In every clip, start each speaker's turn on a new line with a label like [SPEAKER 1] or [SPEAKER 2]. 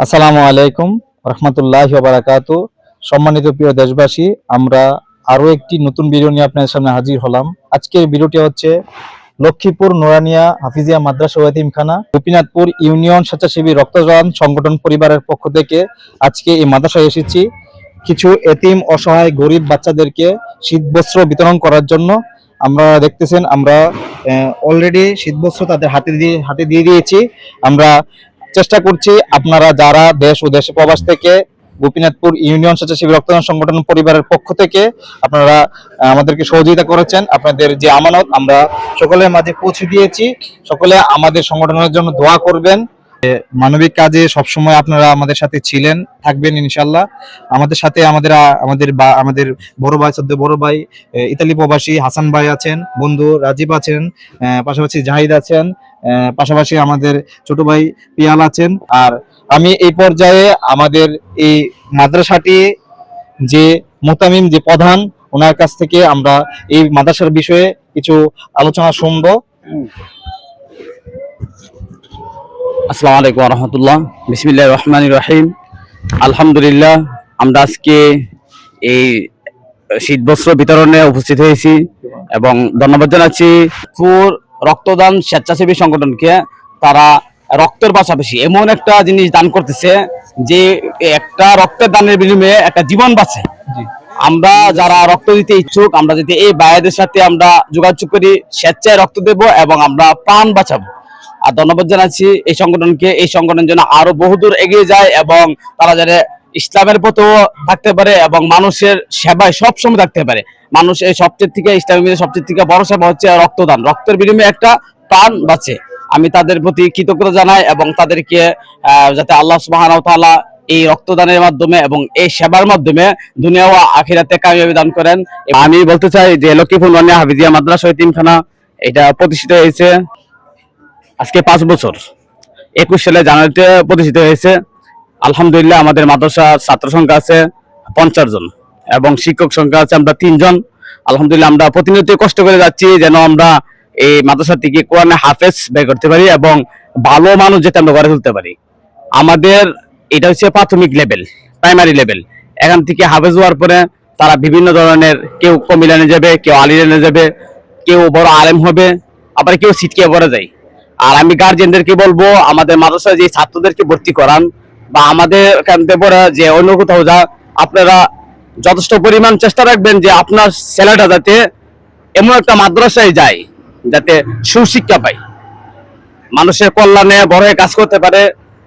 [SPEAKER 1] আসসালামু আলাইকুম রহমতুল্লাহি ওয়া বারাকাতু। সম্মানিত প্রিয় দেশবাসী, আমরা আরো একটি নতুন ভিডিও নিয়ে আপনাদের সামনে হাজির হলাম। আজকের ভিডিওটি হচ্ছে লক্ষ্মীপুর নুরানিয়া হাফিজিয়া মাদ্রাসা ও এতিমখানা গোপীনাথপুর ইউনিয়ন স্বেচ্ছাসেবী রক্তদান সংগঠন পরিবারের পক্ষ থেকে আজকে এই মাদ্রাসায় এসেছি কিছু এতিম অসহায় গরিব বাচ্চাদেরকে শীতবস্ত্র বিতরণ করার জন্য। আমরা দেখতেছেন আমরা অলরেডি শীতবস্ত্র তাদের হাতে দিয়ে দিয়েছি। আমরা চেষ্টা করছি আপনারা যারা দেশ ও দেশ প্রবাস থেকে গোপীনাথপুর ইউনিয়ন স্বেচ্ছাসেবী রক্তদান সংগঠন পরিবারের পক্ষ থেকে আপনারা আমাদেরকে সহযোগিতা করেছেন, আপনাদের যে আমানত আমরা সকলের মাঝে পৌঁছে দিয়েছি। সকলে আমাদের সংগঠনের জন্য দোয়া করবেন। মানবিক কাজে সবসময় আপনারা আমাদের সাথে ছিলেন, থাকবেন ইনশাল্লাহ। আমাদের সাথে আমাদের বড় ভাই ইতালি প্রবাসী হাসান ভাই আছেন, বন্ধু রাজীব আছেন, পাশাপাশি জাহিদ আছেন, পাশাপাশি আমাদের ছোট ভাই পিয়াল আছেন। আর আমি এই পর্যায়ে আমাদের এই মাদ্রাসাটি যে মোতামিম যে প্রধান, ওনার কাছ থেকে আমরা এই মাদ্রাসার বিষয়ে কিছু আলোচনা শুনবো।
[SPEAKER 2] আসসালামু আলাইকুম ওয়া রাহমাতুল্লাহ। বিসমিল্লাহির রহমানির রহিম। আলহামদুলিল্লাহ, আমরা আজকে এই শীতবস্ত্র বিতরণে উপস্থিত হয়েছি এবং ধন্যবাদ জানাচ্ছি রক্তদান স্বেচ্ছাসেবী সংগঠনকে। তারা রক্তের পাশাপাশি এমন একটা জিনিস দান করতেছে যে একটা রক্তের দানের বিনিময়ে একটা জীবন বাঁচে। আমরা যারা রক্ত দিতে ইচ্ছুক, আমরা যদি এই ভাইদের সাথে আমরা যোগাযোগ করি, স্বেচ্ছায় রক্ত দেব এবং আমরা প্রাণ বাঁচাবো। আর ধন্যবাদ জানাচ্ছি এই সংগঠনকে। এই সংগঠন যেন আরো বহুদূর এগিয়ে যায় এবং তারা যেন ইসলামের পথেও থাকতে পারে এবং মানুষের সেবায় সবসময় থাকতে পারে। মানুষ এই ইসলামের সবচেয়ে থেকে বড় সেবা হচ্ছে রক্তদান। রক্তের বিনিময়ে একটা প্রাণ বাঁচে। আমি তাদের প্রতি কৃতজ্ঞতা জানাই এবং তাদেরকে যাতে আল্লাহ সুবহানাহু ওয়া তাআলা এই রক্তদানের মাধ্যমে এবং এই সেবার মাধ্যমে দুনিয়া ও আখিরাতে কামিয়াবি দান করেন। আমি বলতে চাই যে লক্ষ্মীপুর নুরানিয়া হাফিজিয়া মাদ্রাসা ও এতিমখানা এটা প্রতিষ্ঠিত হয়েছে আজকে 5 বছর। 21 সালে জানুয়ারিতে প্রতিষ্ঠিত হয়েছে। আলহামদুলিল্লাহ, আমাদের মাদ্রাসার ছাত্র সংখ্যা আছে 50 জন এবং শিক্ষক সংখ্যা আছে আমরা 3 জন। আলহামদুলিল্লাহ, আমরা প্রতিনিয়ত কষ্ট করে যাচ্ছি যেন আমরা এই মাদ্রাসা থেকে কোরআনে হাফেজ বের করতে পারি এবং ভালো মানুষ যেটা আমরা গড়ে তুলতে পারি। আমাদের এটা হচ্ছে প্রাথমিক লেভেল, প্রাইমারি লেভেল। এখান থেকে হাফেজ হওয়ার পরে তারা বিভিন্ন ধরনের, কেউ কমিলানে যাবে, কেউ আলিলানে যাবে, কেউ বড় আলেম হবে, আবার কেউ সিটকে পড়ে যায়। আর আমি গার্জিয়ানদেরকে বলবো, আমাদের মাদ্রাসায় যে ছাত্রদেরকে ভর্তি করান বা আমাদের এখানে পড়ে যে অন্য কোথাও যা, আপনারা যথেষ্ট পরিমাণ চেষ্টা রাখবেন যে আপনার ছেলেটা যাতে এমন একটা মাদ্রাসায় যায় যাতে সুশিক্ষা পায়, মানুষের কল্যাণে বড় হয়ে কাজ করতে পারে।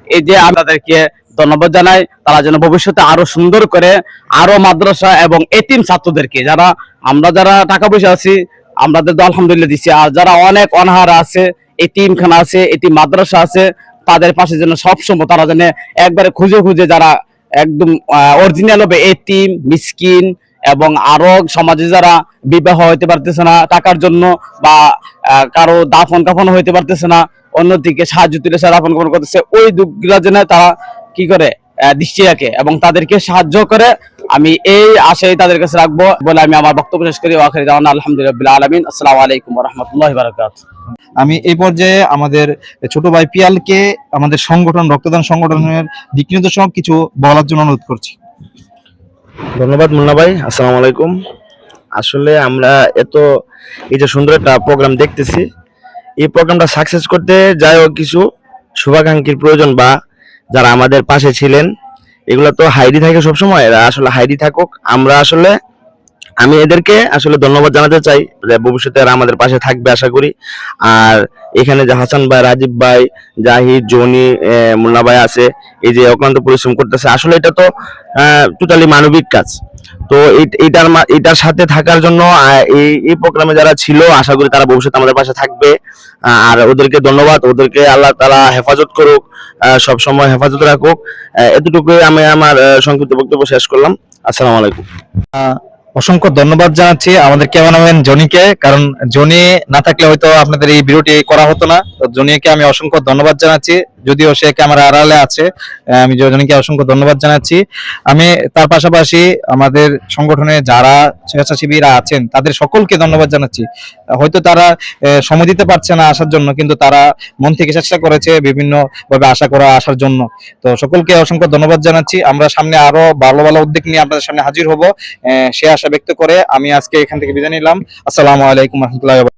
[SPEAKER 2] এই যে আমাদেরকে ধন্যবাদ জানাই। তারা যেন ভবিষ্যতে আরো সুন্দর করে আরো মাদ্রাসা এবং এতিম ছাত্রদেরকে, যারা টাকা পয়সা আছি আমাদের তো আলহামদুলিল্লাহ দিচ্ছি, আর যারা অনেক অনাহারা আছে, এতিমখানা আছে, এতিম মাদ্রাসা আছে, তাদের পাশে যেন সবসময় তারা যেন একবারে খুঁজে খুঁজে যারা একদম অরিজিনাল হবে এতিম মিসকিন এবং আরো সমাজে যারা বিবাহ হইতে পারতেছে না টাকার জন্য বা কারো দাফন কাফন হইতে পারতেছে না, অন্যদিকে সাহায্য তুলে দাফন কাফন করতেছে, ওই দুঃখগুলোর জন্য তারা কি করে দৃষ্টি রাখে এবং তাদেরকে সাহায্য করে। আমি এই আশাই তাদের কাছে রাখবো বলে আমি আমার বক্তব্য শেষ করি। আখিরি দাওয়ানা আলহামদুলিল্লাহ রাব্বিল আলামিন। আসসালামু আলাইকুম ওয়া রাহমাতুল্লাহি ওয়া বারাকাতুহু।
[SPEAKER 1] আমি এই পর্যায়ে আমাদের ছোট ভাই পিয়ালকে আমাদের রক্তদান সংগঠনের দিক নির্দেশক কিছু বলার জন্য অনুরোধ করছি।
[SPEAKER 3] ধন্যবাদ মুন্না ভাই। আসসালামু আলাইকুম। আসলে আমরা এই যে সুন্দর একটা প্রোগ্রাম দেখতেছি, এই প্রোগ্রামটা সাকসেস করতে যাই হোক কিছু শুভাকাঙ্ক্ষীর প্রয়োজন বা যারা আমাদের পাশে ছিলেন, এগুলো তো হাইডি থাকে সবসময়, এরা আসলে হাইডি থাকুক। আমি এদেরকে আসলে ধন্যবাদ জানাতে চাই যে ভবিষ্যতে এরা আমাদের পাশে থাকবে আশা করি। আর এখানে যে হাসান ভাই, রাজীব ভাই, জাহিদ, জনি, মুন্না ভাই আছে, এই যে অক্লান্ত পরিশ্রম করতেছে, আসলে এটা তো টোটালি মানবিক কাজ। তো এটার সাথে থাকার জন্য এই প্রোগ্রামে যারা ছিল, আশা করি তারা ভবিষ্যতে আমাদের পাশে থাকবে। আর ওদেরকে ধন্যবাদ, ওদেরকে আল্লাহ তাআলা হেফাজত করুক, সব সময় হেফাজত রাখুক। এতটুকুই আমি আমার সংক্ষিপ্ত বক্তব্য শেষ করলাম। আসসালামু আলাইকুম।
[SPEAKER 1] অসংখ্য ধন্যবাদ জানাচ্ছি আমাদের ক্যামেরাম্যান জনিকে, কারণ জনি না থাকলে হয়তো আপনাদের এই ভিডিওটি করা হতো না। তো জনিকে আমি অসংখ্য ধন্যবাদ জানাচ্ছি, যদিও সে ক্যামেরা আড়ালে আছে। আমি জনিকে অসংখ্য ধন্যবাদ জানাচ্ছি। আমি তার পাশাপাশি আমাদের সংগঠনে যারা স্বেচ্ছাসেবীরা আছেন তাদের সকলকে ধন্যবাদ জানাচ্ছি। হয়তো তারা সময় দিতে পারছে না আসার জন্য, কিন্তু তারা মন থেকে চেষ্টা করেছে বিভিন্ন ভাবে আসার জন্য। তো সকলকে অসংখ্য ধন্যবাদ জানাচ্ছি। আমরা সামনে আরো ভালো ভালো উদ্যোগ নিয়ে আপনাদের সামনে হাজির হব, সে আশা ব্যক্ত করে আমি আজকে এখান থেকে বিদায় নিলাম। আসসালামু আলাইকুম রহমতুল্লাহ।